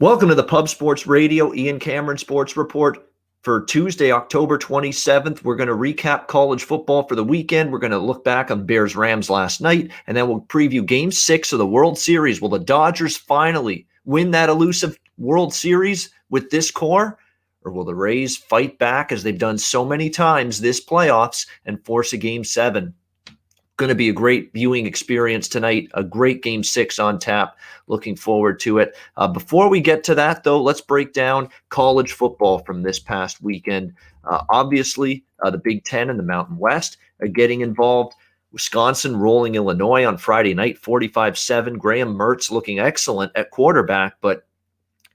Welcome to the Pub Sports Radio, Ian Cameron Sports Report for Tuesday, October 27th. We're going to recap college football for the weekend. We're going to look back on Bears-Rams last night, and then we'll preview Game 6 of the World Series. Will the Dodgers finally win that elusive World Series with this core? Or will the Rays fight back as they've done so many times this playoffs and force a Game 7? Going to be a great viewing experience tonight. A great Game 6 on tap. Looking forward to it. Before we get to that, though, let's break down college football from this past weekend. Obviously, the Big Ten and the Mountain West are getting involved. Wisconsin rolling Illinois on Friday night, 45-7. Graham Mertz looking excellent at quarterback, but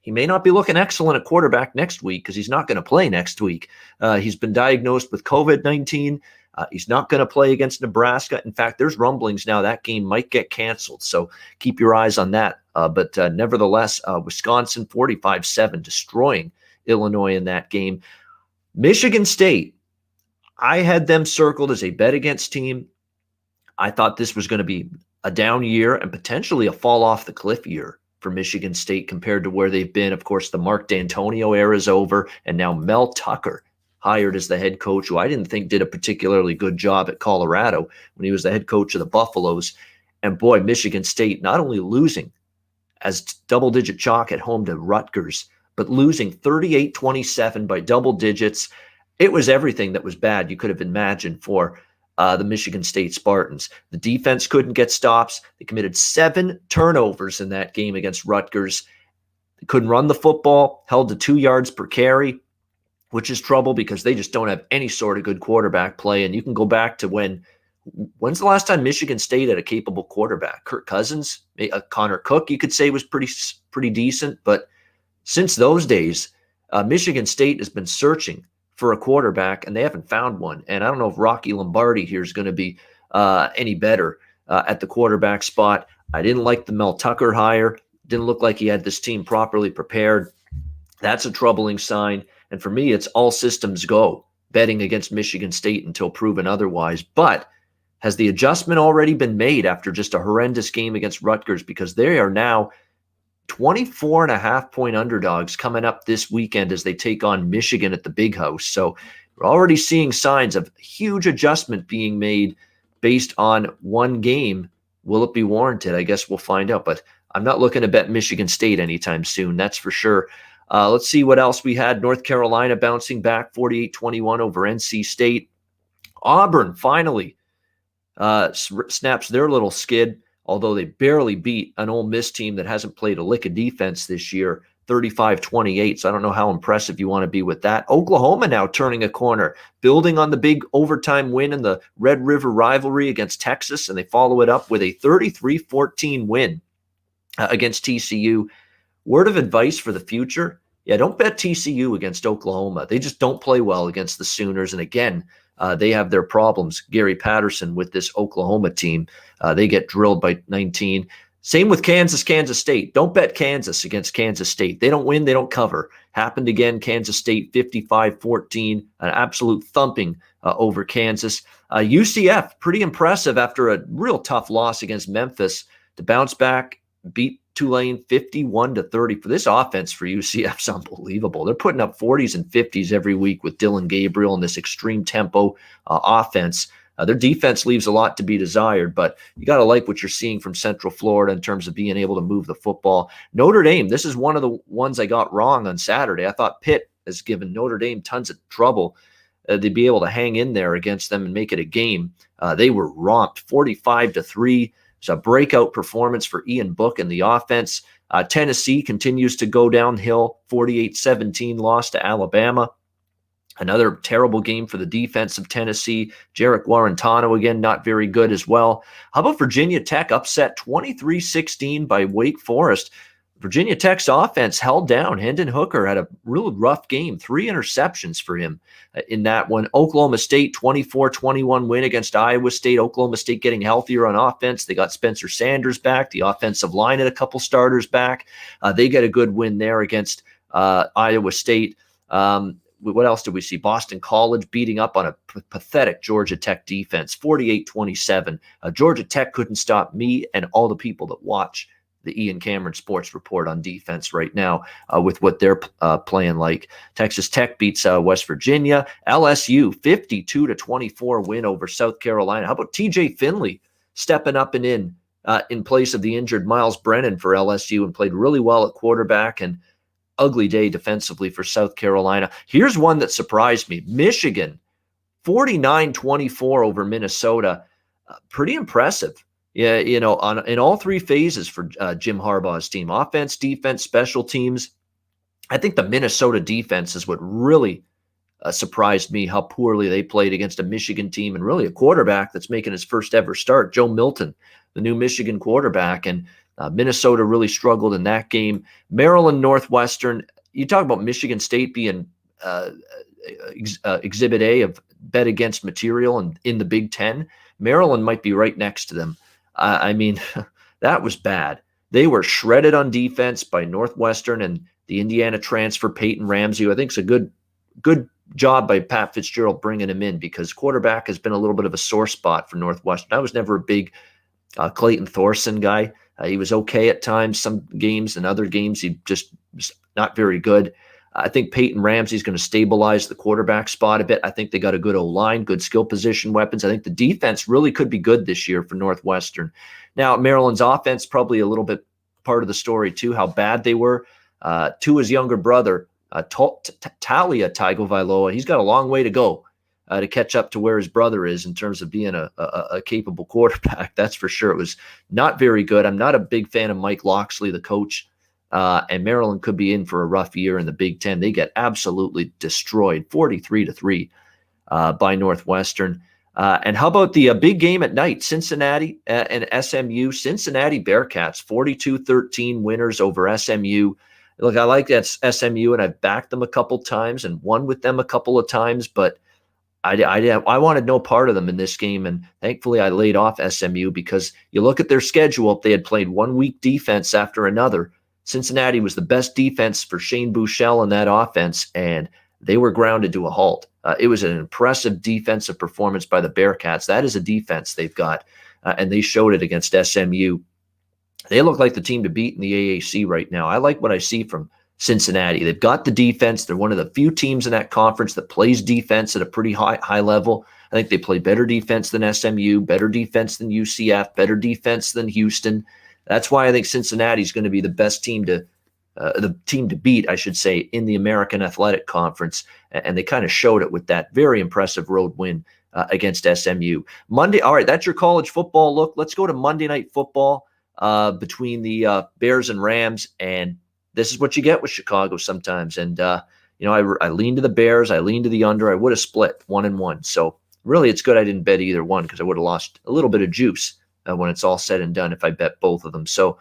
he may not be looking excellent at quarterback next week because he's not going to play next week. He's been diagnosed with COVID-19. He's not going to play against Nebraska. In fact, there's rumblings now that game might get canceled. So keep your eyes on that. But nevertheless, Wisconsin 45-7 destroying Illinois in that game. Michigan State, I had them circled as a bet against team. I thought this was going to be a down year and potentially a fall off the cliff year for Michigan State compared to where they've been. Of course, the Mark D'Antonio era is over, and now Mel Tucker hired as the head coach, who I didn't think did a particularly good job at Colorado when he was the head coach of the Buffaloes. And boy, Michigan State not only losing as double-digit chalk at home to Rutgers, but losing 38-27 by double digits. It was everything that was bad you could have imagined for the Michigan State Spartans. The defense couldn't get stops. They committed 7 turnovers in that game against Rutgers. They couldn't run the football, held to 2 yards per carry, which is trouble because they just don't have any sort of good quarterback play. And you can go back to when's the last time Michigan State had a capable quarterback? Kirk Cousins, Connor Cook, you could say was pretty decent. But since those days, Michigan State has been searching for a quarterback, and they haven't found one. And I don't know if Rocky Lombardi here is going to be any better at the quarterback spot. I didn't like the Mel Tucker hire. Didn't look like he had this team properly prepared. That's a troubling sign. And for me, it's all systems go, betting against Michigan State until proven otherwise. But has the adjustment already been made after just a horrendous game against Rutgers? Because they are now 24.5-point underdogs coming up this weekend as they take on Michigan at the Big House. So we're already seeing signs of huge adjustment being made based on one game. Will it be warranted? I guess we'll find out. But I'm not looking to bet Michigan State anytime soon, that's for sure. Let's see what else we had. North Carolina bouncing back 48-21 over NC State. Auburn finally snaps their little skid, although they barely beat an Ole Miss team that hasn't played a lick of defense this year, 35-28. So I don't know how impressive you want to be with that. Oklahoma now turning a corner, building on the big overtime win in the Red River rivalry against Texas, and they follow it up with a 33-14 win against TCU. Word of advice for the future, don't bet TCU against Oklahoma. They just don't play well against the Sooners. And again, they have their problems. Gary Patterson with this Oklahoma team, they get drilled by 19. Same with Kansas State. Don't bet Kansas against Kansas State. They don't win, they don't cover. Happened again, Kansas State 55-14, an absolute thumping over Kansas. UCF, pretty impressive after a real tough loss against Memphis to bounce back, beat Tulane 51-30. For this offense for UCF is unbelievable. They're putting up 40s and 50s every week with Dylan Gabriel and this extreme tempo offense. Their defense leaves a lot to be desired, but you got to like what you're seeing from Central Florida in terms of being able to move the football. Notre Dame, this is one of the ones I got wrong on Saturday. I thought Pitt has given Notre Dame tons of trouble. They'd be able to hang in there against them and make it a game. They were romped 45-3. It's a breakout performance for Ian Book and the offense. Tennessee continues to go downhill, 48-17 loss to Alabama. Another terrible game for the defense of Tennessee. Jarek Guarantano, again, not very good as well. How about Virginia Tech upset 23-16 by Wake Forest? Virginia Tech's offense held down. Hendon Hooker had a real rough game, 3 interceptions for him in that one. Oklahoma State 24-21 win against Iowa State. Oklahoma State getting healthier on offense. They got Spencer Sanders back. The offensive line had a couple starters back. They get a good win there against Iowa State. What else did we see? Boston College beating up on a pathetic Georgia Tech defense, 48-27. Georgia Tech couldn't stop me and all the people that watch the Ian Cameron Sports Report on defense right now with what they're playing like. Texas Tech beats West Virginia. LSU 52-24 win over South Carolina. How about TJ Finley stepping up and in place of the injured Miles Brennan for LSU and played really well at quarterback, and ugly day defensively for South Carolina. Here's one that surprised me. Michigan 49-24 over Minnesota. Pretty impressive. Yeah, in all three phases for Jim Harbaugh's team: offense, defense, special teams. I think the Minnesota defense is what really surprised me, how poorly they played against a Michigan team and really a quarterback that's making his first ever start, Joe Milton, the new Michigan quarterback. And Minnesota really struggled in that game. Maryland Northwestern, you talk about Michigan State being Exhibit A of bet against material and in the Big Ten. Maryland might be right next to them. I mean, that was bad. They were shredded on defense by Northwestern, and the Indiana transfer Peyton Ramsey, who I think is a good job by Pat Fitzgerald bringing him in, because quarterback has been a little bit of a sore spot for Northwestern. I was never a big Clayton Thorson guy. He was okay at times, some games, and other games he just was not very good. I think Peyton Ramsey is going to stabilize the quarterback spot a bit. I think they got a good O-line, good skill position weapons. I think the defense really could be good this year for Northwestern. Now, Maryland's offense probably a little bit part of the story too, how bad they were. Tua's younger brother, Talia Tagovailoa, he's got a long way to go to catch up to where his brother is in terms of being a capable quarterback. That's for sure. It was not very good. I'm not a big fan of Mike Locksley, the coach. And Maryland could be in for a rough year in the Big Ten. They get absolutely destroyed, 43-3 by Northwestern. And how about the big game at night, Cincinnati and SMU? Cincinnati Bearcats, 42-13 winners over SMU. Look, I like that SMU, and I've backed them a couple times and won with them a couple of times, but I wanted no part of them in this game, and thankfully I laid off SMU, because you look at their schedule, if they had played 1 week defense after another, Cincinnati was the best defense for Shane Buechele in that offense, and they were grounded to a halt. It was an impressive defensive performance by the Bearcats. That is a defense they've got, and they showed it against SMU. They look like the team to beat in the AAC right now. I like what I see from Cincinnati. They've got the defense. They're one of the few teams in that conference that plays defense at a pretty high level. I think they play better defense than SMU, better defense than UCF, better defense than Houston. That's why I think Cincinnati is going to be the best team to beat, I should say, in the American Athletic Conference. And they kind of showed it with that very impressive road win against SMU. Monday, all right, that's your college football look. Let's go to Monday Night Football between the Bears and Rams. And this is what you get with Chicago sometimes. And, I lean to the Bears. I lean to the under. I would have split 1-1. So really, it's good I didn't bet either one, because I would have lost a little bit of juice when it's all said and done if I bet both of them. So,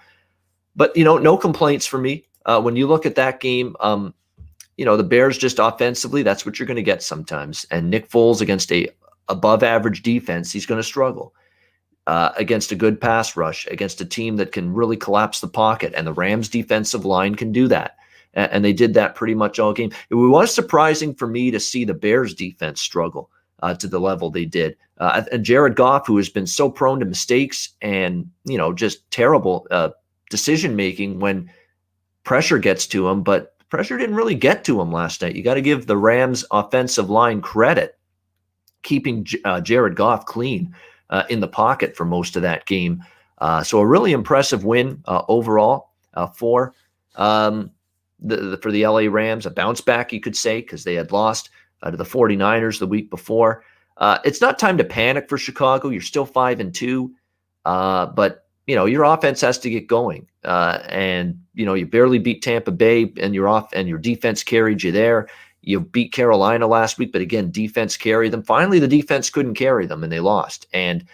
but, no complaints for me. When you look at that game, the Bears just offensively, that's what you're going to get sometimes. And Nick Foles against a above average defense, he's going to struggle against a good pass rush, against a team that can really collapse the pocket. And the Rams defensive line can do that. And they did that pretty much all game. It was surprising for me to see the Bears defense struggle to the level they did. And Jared Goff, who has been so prone to mistakes and, just terrible decision-making when pressure gets to him, but pressure didn't really get to him last night. You got to give the Rams offensive line credit, keeping Jared Goff clean in the pocket for most of that game. So a really impressive win overall for the LA Rams, a bounce back, you could say, because they had lost to the 49ers the week before. It's not time to panic for Chicago. You're still 5-2, but your offense has to get going. And you barely beat Tampa Bay, and your defense carried you there. You beat Carolina last week, but again, defense carried them. Finally, the defense couldn't carry them, and they lost. And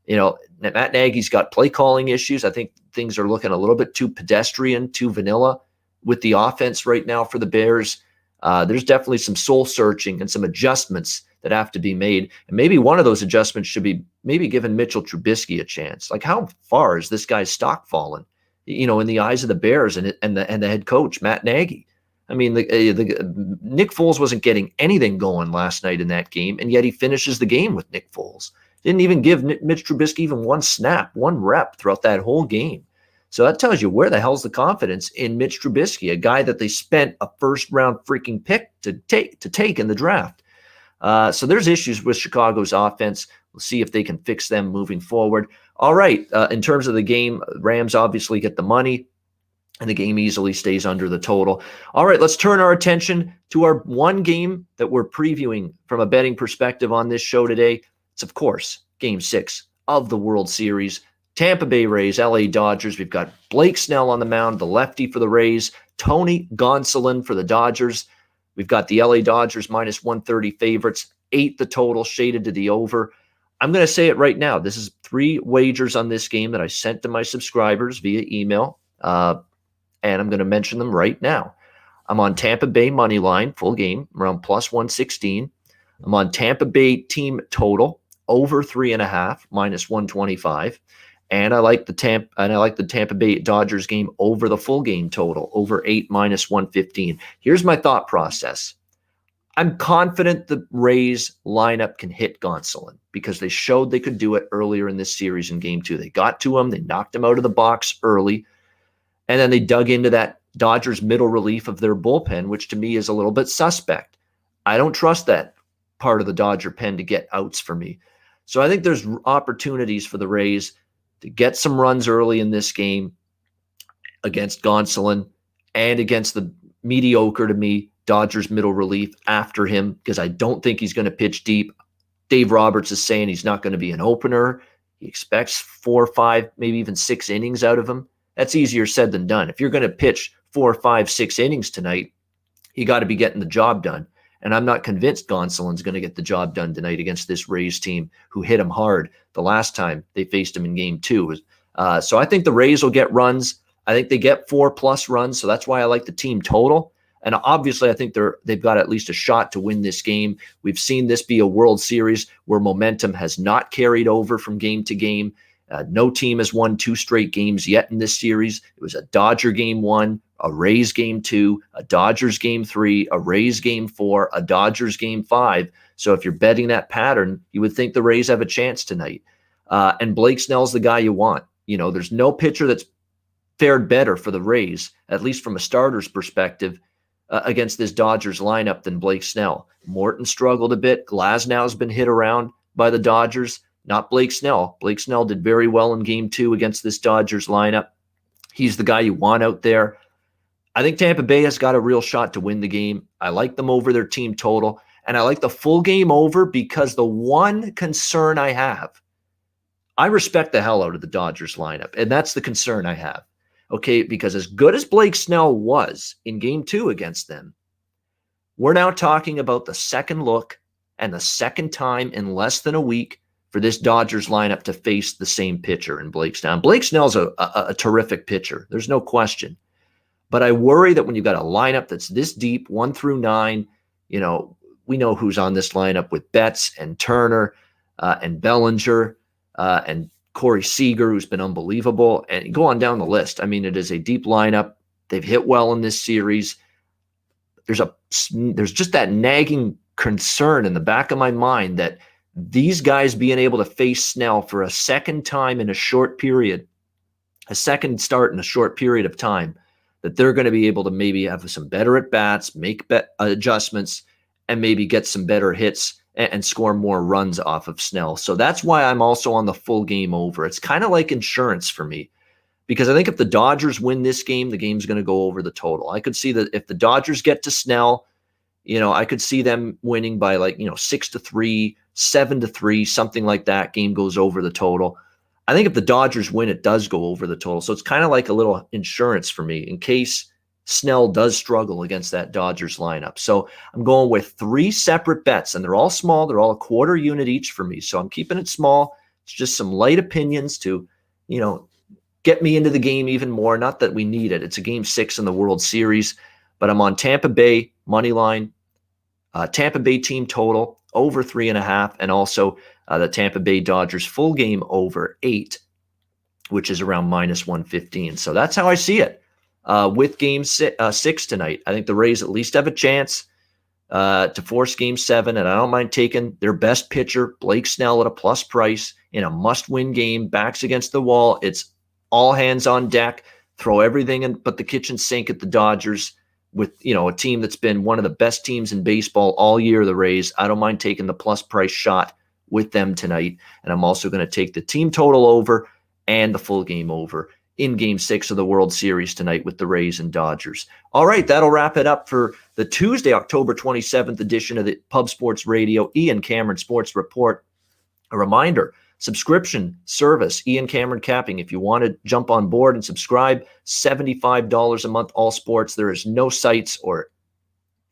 Matt Nagy's got play calling issues. I think things are looking a little bit too pedestrian, too vanilla with the offense right now for the Bears. There's definitely some soul searching and some adjustments that have to be made. And maybe one of those adjustments should be maybe giving Mitchell Trubisky a chance. Like, how far has this guy's stock fallen, in the eyes of the Bears and the head coach, Matt Nagy? I mean, the Nick Foles wasn't getting anything going last night in that game, and yet he finishes the game with Nick Foles. Didn't even give Mitch Trubisky even one snap, one rep throughout that whole game. So that tells you where the hell's the confidence in Mitch Trubisky, a guy that they spent a first-round freaking pick to take in the draft. So there's issues with Chicago's offense. We'll see if they can fix them moving forward. All right, in terms of the game, Rams obviously get the money, and the game easily stays under the total. All right, let's turn our attention to our one game that we're previewing from a betting perspective on this show today. It's, of course, Game 6 of the World Series. Tampa Bay Rays, LA Dodgers. We've got Blake Snell on the mound, the lefty for the Rays, Tony Gonsolin for the Dodgers. We've got the LA Dodgers minus 130 favorites, 8 the total, shaded to the over. I'm going to say it right now. This is 3 wagers on this game that I sent to my subscribers via email, and I'm going to mention them right now. I'm on Tampa Bay money line, full game, around plus 116. I'm on Tampa Bay team total, over 3.5, minus 125. And I like the Tampa Bay Dodgers game over the full game total, over 8, minus 115. Here's my thought process. I'm confident the Rays lineup can hit Gonsolin because they showed they could do it earlier in this series in Game 2. They got to him. They knocked him out of the box early. And then they dug into that Dodgers middle relief of their bullpen, which to me is a little bit suspect. I don't trust that part of the Dodger pen to get outs for me. So I think there's opportunities for the Rays to get some runs early in this game against Gonsolin and against the mediocre to me Dodgers middle relief after him, because I don't think he's going to pitch deep. Dave Roberts is saying he's not going to be an opener. He expects 4 or 5, maybe even 6 innings out of him. That's easier said than done. If you're going to pitch 4, 5, 6 innings tonight, you got to be getting the job done. And I'm not convinced Gonsolin's going to get the job done tonight against this Rays team who hit him hard the last time they faced him in Game 2. So I think the Rays will get runs. I think they get 4+ runs, so that's why I like the team total. And obviously, I think they've got at least a shot to win this game. We've seen this be a World Series where momentum has not carried over from game to game. No team has won 2 straight games yet in this series. It was a Dodger Game 1, a Rays Game 2, a Dodgers Game 3, a Rays Game 4, a Dodgers Game 5. So if you're betting that pattern, you would think the Rays have a chance tonight. And Blake Snell's the guy you want. There's no pitcher that's fared better for the Rays, at least from a starter's perspective, against this Dodgers lineup than Blake Snell. Morton struggled a bit. Glasnow's been hit around by the Dodgers, not Blake Snell. Blake Snell did very well in Game 2 against this Dodgers lineup. He's the guy you want out there. I think Tampa Bay has got a real shot to win the game. I like them over their team total, and I like the full game over because the one concern I have, I respect the hell out of the Dodgers lineup, and that's the concern I have. Okay, because as good as Blake Snell was in Game 2 against them, we're now talking about the second look and the second time in less than a week for this Dodgers lineup to face the same pitcher in Blake Snell. And Blake Snell's a terrific pitcher. There's no question. But I worry that when you've got a lineup that's this deep, 1 through 9, we know who's on this lineup with Betts and Turner and Bellinger and Corey Seager, who's been unbelievable, and go on down the list. I mean, it is a deep lineup. They've hit well in this series. There's just that nagging concern in the back of my mind that these guys being able to face Snell for a second time in a short period, a second start in a short period of time, that they're going to be able to maybe have some better at-bats, make adjustments, and maybe get some better hits and score more runs off of Snell. So that's why I'm also on the full game over. It's kind of like insurance for me, because I think if the Dodgers win this game, the game's going to go over the total. I could see that if the Dodgers get to Snell, I could see them winning by 6-3, 7-3, something like that. Game goes over the total. I think if the Dodgers win, it does go over the total. So it's kind of like a little insurance for me in case Snell does struggle against that Dodgers lineup. So I'm going with 3 separate bets, and they're all small. They're all a quarter unit each for me. So I'm keeping it small. It's just some light opinions to, get me into the game even more. Not that we need it. It's a Game 6 in the World Series, but I'm on Tampa Bay money line, Tampa Bay team total over 3.5, and also the Tampa Bay Dodgers full game over 8, which is around minus 115. So that's how I see it. With Game 6 tonight, I think the Rays at least have a chance to force Game 7, and I don't mind taking their best pitcher, Blake Snell, at a plus price in a must-win game, backs against the wall. It's all hands on deck, throw everything in but the kitchen sink at the Dodgers with, a team that's been one of the best teams in baseball all year, the Rays. I don't mind taking the plus price shot with them tonight. And I'm also going to take the team total over and the full game over in Game 6 of the World Series tonight with the Rays and Dodgers. All right, that'll wrap it up for the Tuesday, October 27th edition of the Pub Sports Radio Ian Cameron Sports Report. A reminder, subscription service, Ian Cameron Capping. If you want to jump on board and subscribe, $75 a month, all sports. There is no sites or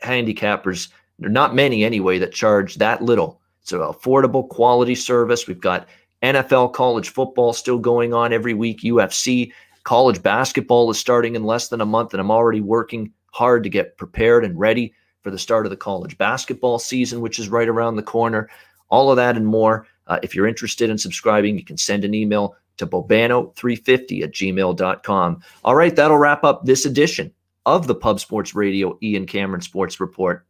handicappers, there are not many anyway, that charge that little. It's an affordable quality service. We've got NFL, college football still going on every week, UFC, college basketball is starting in less than a month, and I'm already working hard to get prepared and ready for the start of the college basketball season, which is right around the corner. All of that and more. If you're interested in subscribing, you can send an email to bobano350@gmail.com. All right, that'll wrap up this edition of the Pub Sports Radio Ian Cameron Sports Report.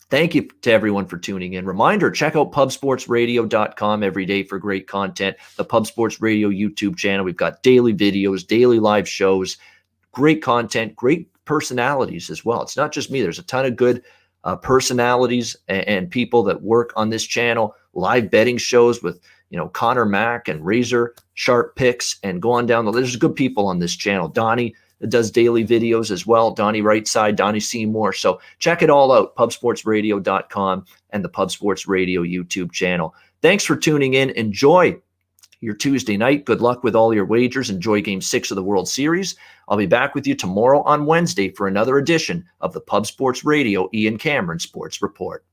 Thank you to everyone for tuning in. Reminder, check out pubsportsradio.com every day for great content. The Pub Sports Radio YouTube channel. We've got daily videos, daily live shows, great content, great personalities as well. It's not just me. There's a ton of good personalities and people that work on this channel. Live betting shows with, Connor Mack and Razor Sharp Picks, and go on down there's good people on this channel. Donnie does daily videos as well. Donnie Rightside, Donnie Seymour. So check it all out, pubsportsradio.com and the Pub Sports Radio YouTube channel. Thanks for tuning in. Enjoy your Tuesday night. Good luck with all your wagers. Enjoy Game 6 of the World Series. I'll be back with you tomorrow on Wednesday for another edition of the Pub Sports Radio Ian Cameron Sports Report.